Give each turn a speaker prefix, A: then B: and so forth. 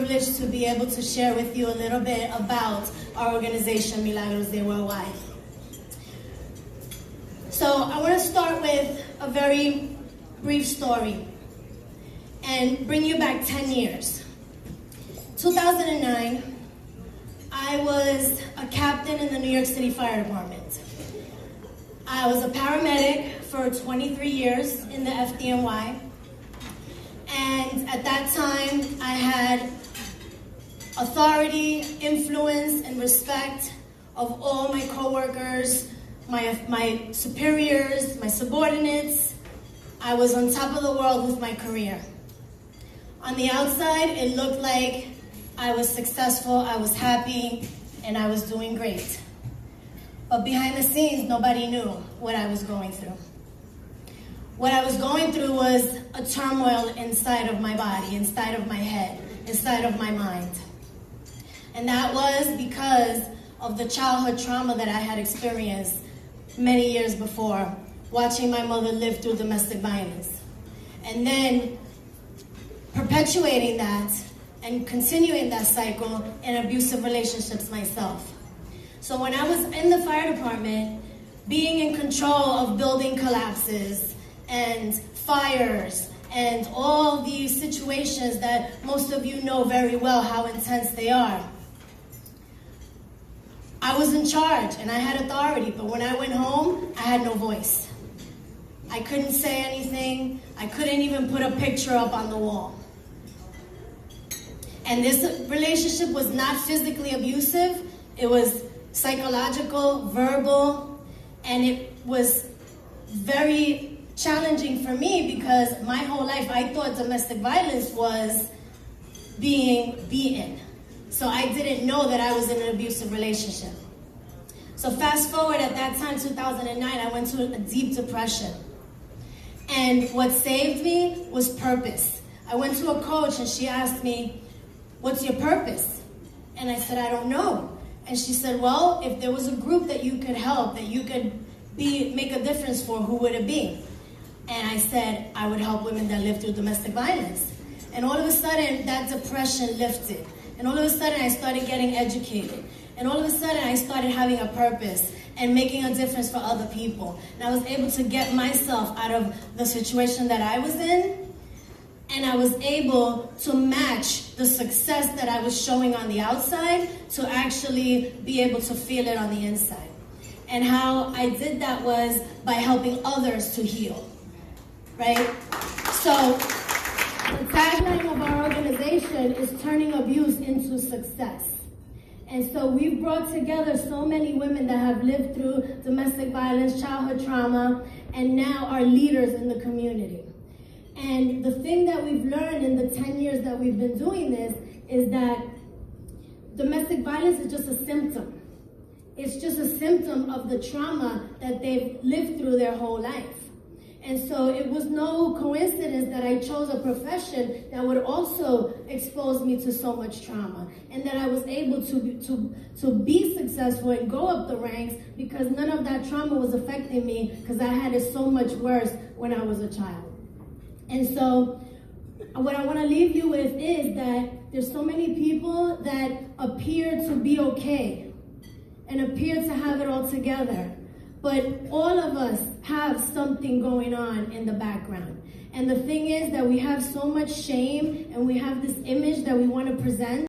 A: privileged to be able to share with you a little bit about our organization, Milagros Day Worldwide. So I want to start with a very brief story and bring you back 10 years. 2009, I was a captain in the New York City Fire Department. I was a paramedic for 23 years in the FDNY. And at that time, I had authority, influence, and respect of all my coworkers, my superiors, my subordinates. I was on top of the world with my career. On the outside, it looked like I was successful, I was happy, and I was doing great. But behind the scenes, nobody knew what I was going through. What I was going through was a turmoil inside of my body, inside of my head, inside of my mind. And that was because of the childhood trauma that I had experienced many years before, watching my mother live through domestic violence. And then perpetuating that and continuing that cycle in abusive relationships myself. So when I was in the fire department, being in control of building collapses and fires and all these situations that most of you know very well how intense they are, I was in charge and I had authority, but when I went home, I had no voice. I couldn't say anything. I couldn't even put a picture up on the wall. And this relationship was not physically abusive. It was psychological, verbal, and it was very challenging for me because my whole life I thought domestic violence was being beaten. So I didn't know that I was in an abusive relationship. So fast forward, at that time, 2009, I went to a deep depression. And what saved me was purpose. I went to a coach and she asked me, "What's your purpose?" And I said, "I don't know." And she said, "Well, if there was a group that you could help, that you could make a difference for, who would it be?" And I said, "I would help women that live through domestic violence." And all of a sudden, that depression lifted. And all of a sudden, I started getting educated. And all of a sudden, I started having a purpose and making a difference for other people. And I was able to get myself out of the situation that I was in. And I was able to match the success that I was showing on the outside to actually be able to feel it on the inside. And how I did that was by helping others to heal, right? So the tagline of our organization is turning abuse into success. And so we've brought together so many women that have lived through domestic violence, childhood trauma, and now are leaders in the community. And the thing that we've learned in the 10 years that we've been doing this is that domestic violence is just a symptom. It's just a symptom of the trauma that they've lived through their whole life. And so it was no coincidence that I chose a profession that would also expose me to so much trauma, and that I was able to be successful and go up the ranks because none of that trauma was affecting me because I had it so much worse when I was a child. And so what I want to leave you with is that there's so many people that appear to be okay and appear to have it all together. But all of us have something going on in the background. And the thing is that we have so much shame and we have this image that we want to present